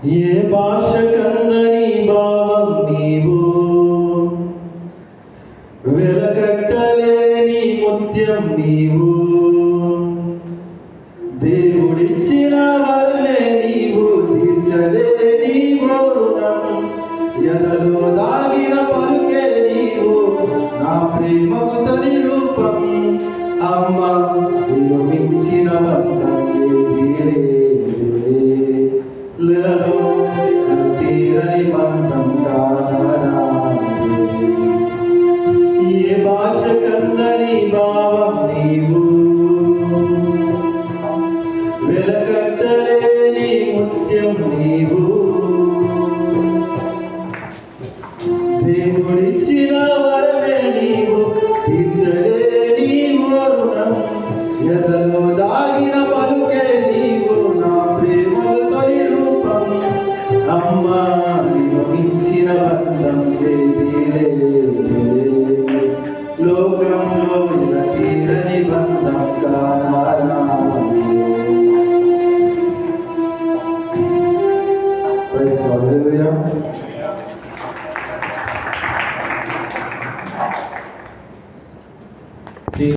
ఏ భాష కందని భావం నీవు, వెలకట్టలేని ముత్యం నీవు, దేవుడిచ్చిన వరమే నీవు, తీర్చలేని రుణం, ఎదలో దాగిన పలుకే నీవు, నా ప్రేమకు తొలి రూపం. అమ్మ నిన్ను మించిన బంధం ఏదీలేలో తీరని బంధం కానరాదు. ఏ భాష కందని భావం నీవు, వెలకట్టలేని ముత్యం నీవు, దేవుడిచ్చిన వరమే నీవు, తీర్చలేని రుణం, ఎదలో దాగిన పలుకే నీవు, నా ప్రేమకు తొలి రూపం. అమ్మా